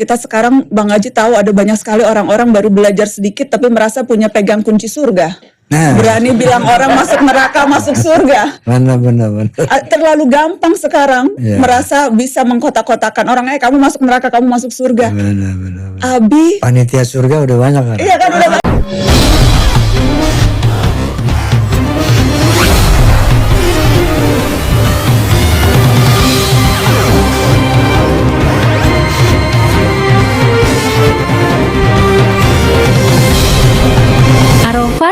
Kita sekarang Bang Haji tahu ada banyak sekali orang-orang baru belajar sedikit tapi merasa punya pegang kunci surga. Berani bilang orang masuk neraka masuk surga. Benar. Terlalu gampang sekarang merasa bisa mengkotak-kotakan orang, kamu masuk neraka, kamu masuk surga. Benar. Abi, Panitia surga udah banyak kan? iya kan udah banyak.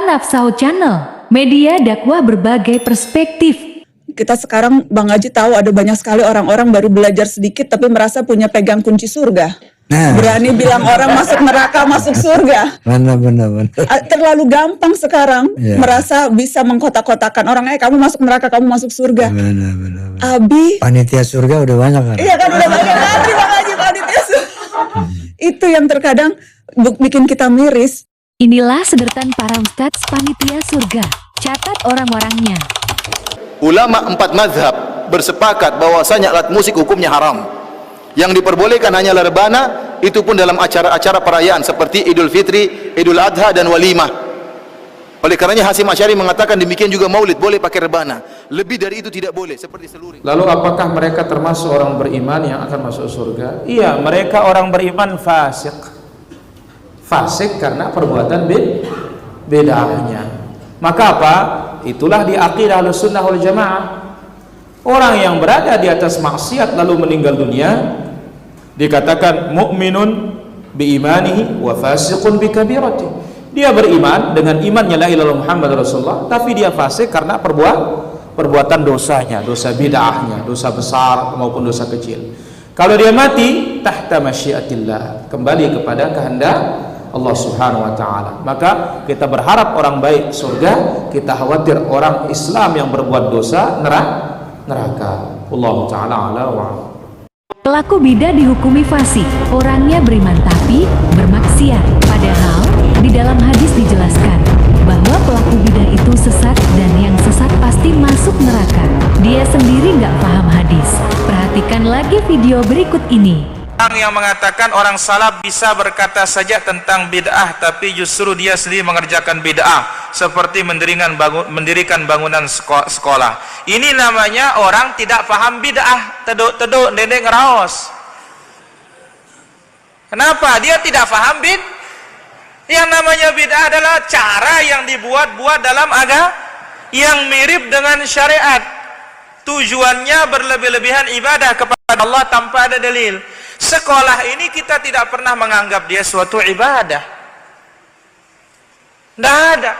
Nafsau Channel, media dakwah berbagai perspektif. Kita sekarang Bang Haji tahu ada banyak sekali orang-orang baru belajar sedikit tapi merasa punya pegang kunci surga. Berani bilang orang masuk neraka masuk surga. Benar. Terlalu gampang sekarang merasa bisa mengkotak-kotakan orang, kamu masuk neraka, kamu masuk surga. Benar. Abi, Panitia surga udah banyak kan? iya kan udah banyak lagi Bang Haji panitia surga. Itu yang terkadang bikin kita miris. Inilah sederetan para ustadz panitia surga. Catat orang-orangnya. Ulama 4 mazhab bersepakat bahwasanya alat musik hukumnya haram. Yang diperbolehkan hanyalah rebana, itu pun dalam acara-acara perayaan seperti Idul Fitri, Idul Adha dan walimah. Oleh karenanya Hasyim Asy'ari mengatakan demikian juga maulid boleh pakai rebana. Lebih dari itu tidak boleh, seperti seluruh. Lalu apakah mereka termasuk orang beriman yang akan masuk surga? Iya, mereka orang beriman fasik. Fasik karena perbuatan bid'ahnya. Maka apa? Itulah di aqidah Ahlussunnah wal Jamaah. Orang yang berada di atas maksiat lalu meninggal dunia dikatakan mukminun bi imanihi wa fasiqun bi kabirati. Dia beriman dengan imannya la ilaha illallah Muhammad Rasulullah, tapi dia fasik karena perbuatan dosanya, dosa bid'ahnya, dosa besar maupun dosa kecil. Kalau dia mati tahta masyiatillah, kembali kepada kehendak Allah Subhanahu wa ta'ala. Maka kita berharap orang baik surga, kita khawatir orang Islam yang berbuat dosa neraka. Allah ta'ala ala wa'ala. Pelaku bidah dihukumi fasik, orangnya beriman tapi bermaksiat. Padahal di dalam hadis dijelaskan bahwa pelaku bidah itu sesat dan yang sesat pasti masuk neraka. Dia sendiri nggak paham hadis. Perhatikan lagi video berikut ini. Orang yang mengatakan orang salaf bisa berkata saja tentang bid'ah tapi justru dia sendiri mengerjakan bid'ah seperti mendirikan bangunan sekolah. Ini namanya orang tidak paham bid'ah, teduk nenek ngeraos. Kenapa? Dia tidak paham yang namanya bid'ah adalah cara yang dibuat-buat dalam agama yang mirip dengan syariat. Tujuannya berlebih-lebihan ibadah kepada Allah tanpa ada dalil. Sekolah ini kita tidak pernah menganggap dia suatu ibadah. Tidak ada.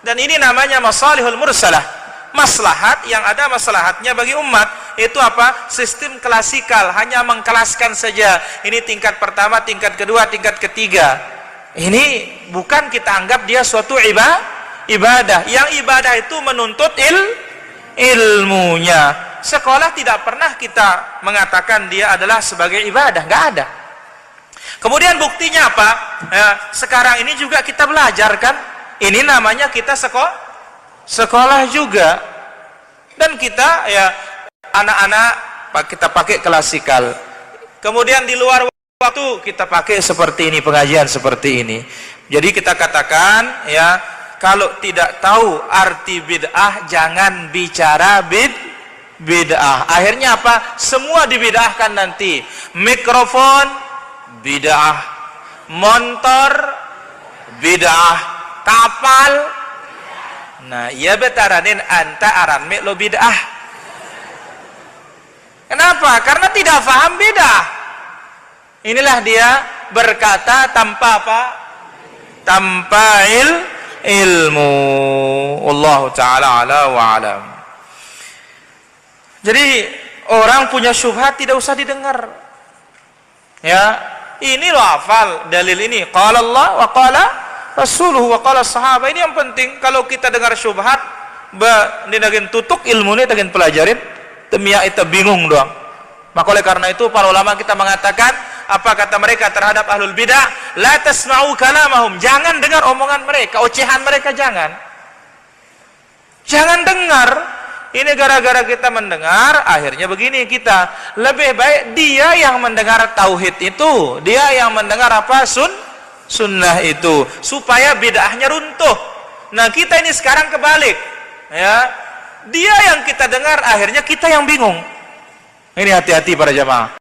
Dan ini namanya masalihul mursalah. Maslahat yang ada maslahatnya bagi umat. Itu apa? Sistem klasikal, hanya mengkelaskan saja. Ini tingkat pertama, tingkat kedua, tingkat ketiga. Ini bukan kita anggap dia suatu ibadah. Yang ibadah itu menuntut ilmunya. Sekolah tidak pernah kita mengatakan dia adalah sebagai ibadah, nggak ada. Kemudian buktinya apa? Sekarang ini juga kita belajar kan? Ini namanya kita sekolah juga. Dan kita anak-anak kita pakai klasikal. Kemudian di luar waktu kita pakai seperti ini, pengajian seperti ini. Jadi kita katakan kalau tidak tahu arti bid'ah jangan bicara bid'ah. Akhirnya apa? Semua dibid'ahkan nanti. Mikrofon bid'ah, motor bid'ah, kapal. Nah, iya betaranin anta aran lo bid'ah. Kenapa? Karena tidak paham bid'ah. Inilah dia berkata tanpa apa? Tanpa ilmu. Allah taala ala wa alam. Jadi orang punya syubhat tidak usah didengar. Ini loh hafal dalil ini. Qala Allah wa qala Rasuluhu wa qala sahabat. Ini yang penting. Kalau kita dengar syubhat, dinagin tutuk ilmu ini tagin pelajarin, temia itu bingung doang. Maka oleh karena itu para ulama kita mengatakan, apa kata mereka terhadap ahlul bidah? La tasma'u kalamahum. Jangan dengar omongan mereka, ocehan mereka jangan dengar. Ini gara-gara kita mendengar, akhirnya begini kita. Lebih baik dia yang mendengar tauhid itu, dia yang mendengar apa? Sunnah itu, supaya bid'ahnya runtuh. Nah, kita ini sekarang kebalik. Ya. Dia yang kita dengar, akhirnya kita yang bingung. Ini hati-hati para jamaah.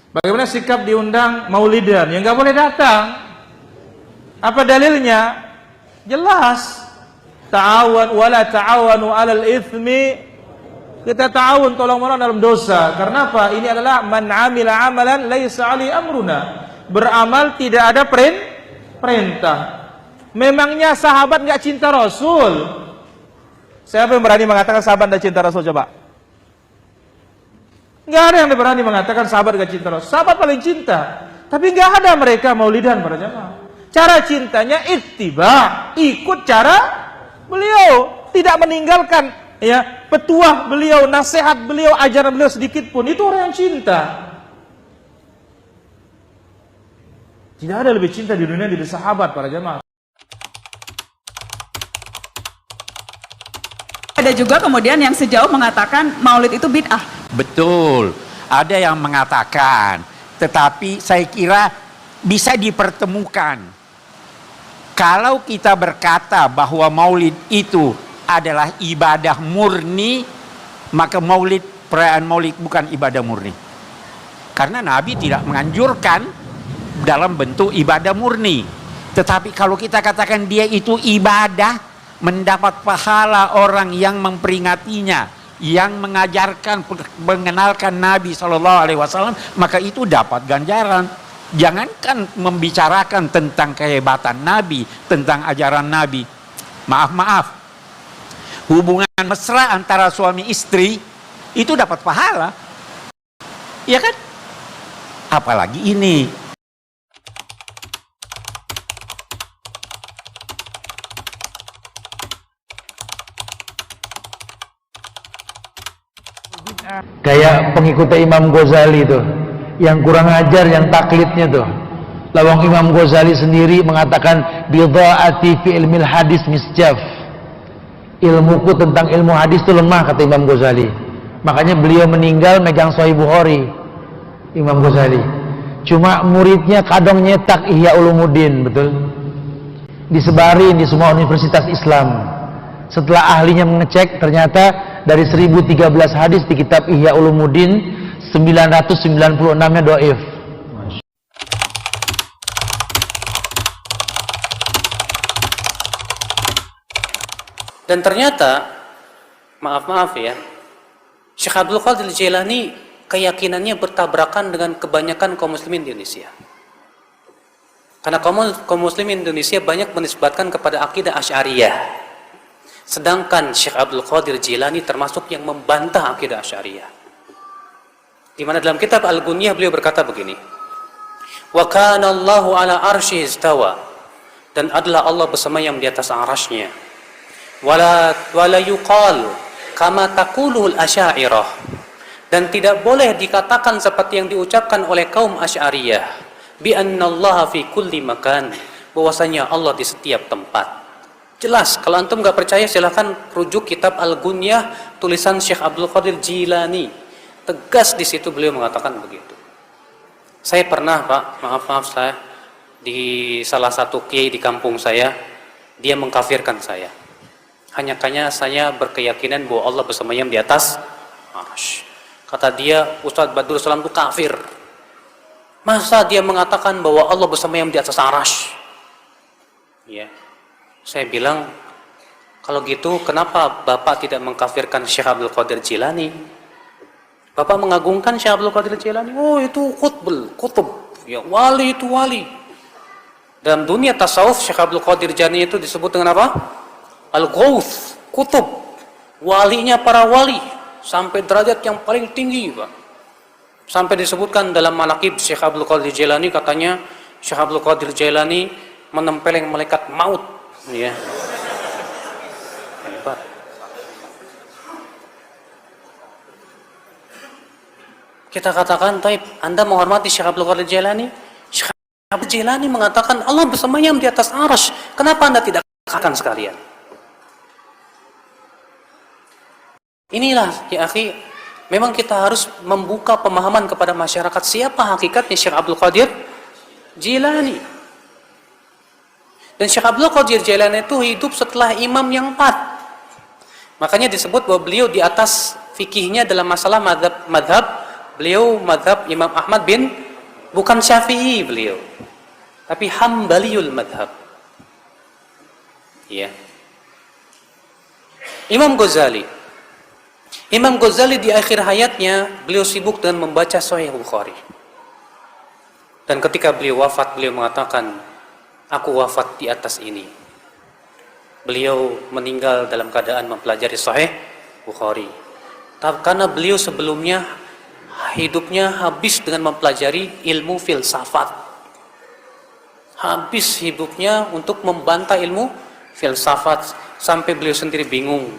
Bagaimana sikap diundang maulidan? Ya nggak boleh datang. Apa dalilnya? Jelas. Ta'awan wala ta'awanu 'alal itsmi. Kita ta'awun tolong-menolong dalam dosa. Karena apa? Ini adalah man 'amila 'amalan laisa 'alaihi amruna. Beramal tidak ada perintah. Memangnya sahabat nggak cinta Rasul? Siapa yang berani mengatakan sahabat tidak cinta Rasul, coba? Nggak ada yang berani mengatakan sahabat gak cinta Rasul. Sahabat paling cinta. Tapi nggak ada mereka maulidan para jamaah. Cara cintanya ittiba, ikut cara beliau, tidak meninggalkan ya petuah beliau, nasihat beliau, ajaran beliau sedikit pun. Itu orang yang cinta. Tidak ada lebih cinta di dunia dari sahabat para jamaah. Ada juga kemudian yang sejauh mengatakan maulid itu bid'ah. Betul, ada yang mengatakan, tetapi saya kira bisa dipertemukan. Kalau kita berkata bahwa maulid itu adalah ibadah murni, maka maulid, perayaan maulid bukan ibadah murni. Karena Nabi tidak menganjurkan dalam bentuk ibadah murni. Tetapi kalau kita katakan dia itu ibadah, mendapat pahala orang yang memperingatinya, yang mengajarkan, mengenalkan Nabi SAW, maka itu dapat ganjaran. Jangankan membicarakan tentang kehebatan Nabi, tentang ajaran Nabi. Maaf, hubungan mesra antara suami istri itu dapat pahala, ya kan? Apalagi ini. Kayak pengikut Imam Ghazali tuh, yang kurang ajar, yang taklidnya tuh. Lawang Imam Ghazali sendiri mengatakan bidhaati fi ilmil hadis misjaf. Ilmuku tentang ilmu hadis itu lemah, kata Imam Ghazali. Makanya beliau meninggal megang Sahih Bukhari, Imam Ghazali. Cuma muridnya kadang nyetak Ihya Ulumuddin, betul? Disebarin di semua universitas Islam. Setelah ahlinya mengecek, ternyata dari 1013 hadis di kitab Ihya Ulumuddin, 996-nya dhaif. Dan ternyata, maaf ya, Syekh Abdul Qadir Jailani keyakinannya bertabrakan dengan kebanyakan kaum muslimin di Indonesia. Karena kaum muslimin Indonesia banyak menisbatkan kepada akidah Asy'ariyah. Sedangkan Syekh Abdul Qadir Jilani termasuk yang membantah akidah Asy'ariyah. Di mana dalam kitab Al-Gunyah beliau berkata begini, wa kana Allahu ala arsy istawa, dan adalah Allah bersemayam di atas arasy-Nya. Wala yuqal kama taqulul Asy'ariyah, dan tidak boleh dikatakan seperti yang diucapkan oleh kaum Asy'ariyah, bi annallaha fi kulli makan, bahwasanya Allah di setiap tempat. Jelas, kalau antum nggak percaya silahkan rujuk kitab Al-Gunyah tulisan Syekh Abdul Qadir Jilani. Tegas di situ beliau mengatakan begitu. Saya pernah, Pak, maaf saya di salah satu kiai di kampung saya, dia mengkafirkan saya. Hanya saya berkeyakinan bahwa Allah bersemayam di atas arsy. Kata dia, Ustadz Badrul Salam itu kafir. Masa dia mengatakan bahwa Allah bersemayam di atas arsy? Ya. Saya bilang, kalau gitu kenapa Bapak tidak mengkafirkan Syekh Abdul Qadir Jilani? Bapak mengagungkan Syekh Abdul Qadir Jilani. Oh, itu kutub. Ya, wali itu wali. Dalam dunia tasawuf, Syekh Abdul Qadir Jilani itu disebut dengan apa? Al-Ghauth, kutub. Walinya para wali, sampai derajat yang paling tinggi, Pak. Sampai disebutkan dalam manaqib Syekh Abdul Qadir Jilani, katanya Syekh Abdul Qadir Jilani menempeleng malaikat maut Ya. Hebat. Kita katakan, taib, Anda menghormati Syekh Abdul Qadir Jailani? Syekh Abdul Jailani mengatakan Allah bersemayam di atas arsy. Kenapa Anda tidak katakan sekalian? Inilah, ya akhi, memang kita harus membuka pemahaman kepada masyarakat siapa hakikatnya Syekh Abdul Qadir Jailani. Dan Syekh Abdul Qadir Jailani itu hidup setelah imam yang 4. Makanya disebut bahwa beliau di atas fikihnya dalam masalah madhab. Beliau madhab Imam Ahmad bin, bukan Syafi'i beliau, tapi Hambaliul madhab. Ya. Imam Ghazali di akhir hayatnya beliau sibuk dengan membaca Sahih Bukhari. Dan ketika beliau wafat, beliau mengatakan, aku wafat di atas ini. Beliau meninggal dalam keadaan mempelajari Sahih Bukhari. Karena beliau sebelumnya hidupnya habis dengan mempelajari ilmu filsafat. Habis hidupnya untuk membantah ilmu filsafat sampai beliau sendiri bingung.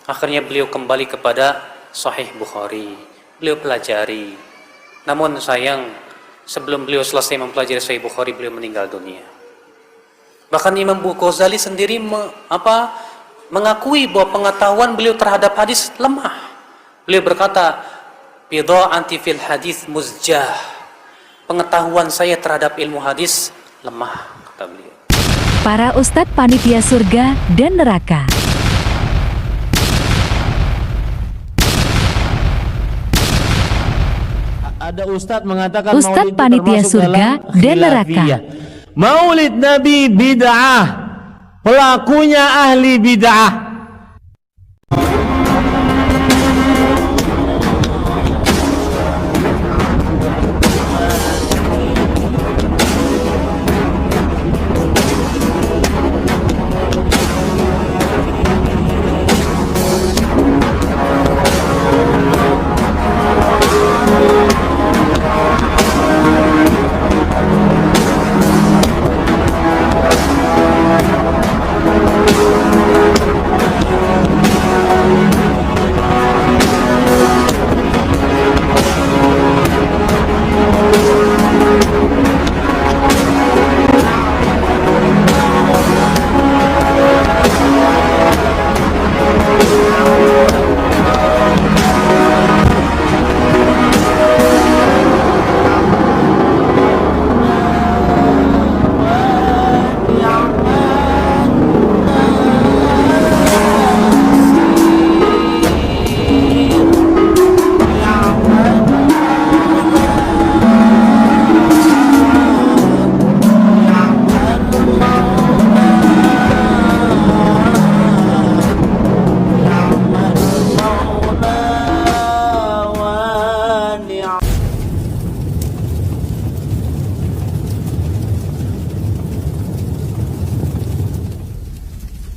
Akhirnya beliau kembali kepada Sahih Bukhari. Beliau pelajari. Namun sayang, sebelum beliau selesai mempelajari Sahih Bukhari, beliau meninggal dunia. Bahkan Imam Ghazali sendiri mengakui bahwa pengetahuan beliau terhadap hadis lemah. Beliau berkata, bidha'ati fil hadis muzjah. Pengetahuan saya terhadap ilmu hadis lemah, kata beliau. Para ustadz panitia surga dan neraka. Ada ustadz mengatakan Ustadz panitia surga dan neraka. Maulid Nabi bid'ah, pelakunya ahli bid'ah.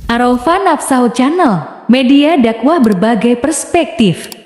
Arafah Nafsahu Channel, media dakwah berbagai perspektif.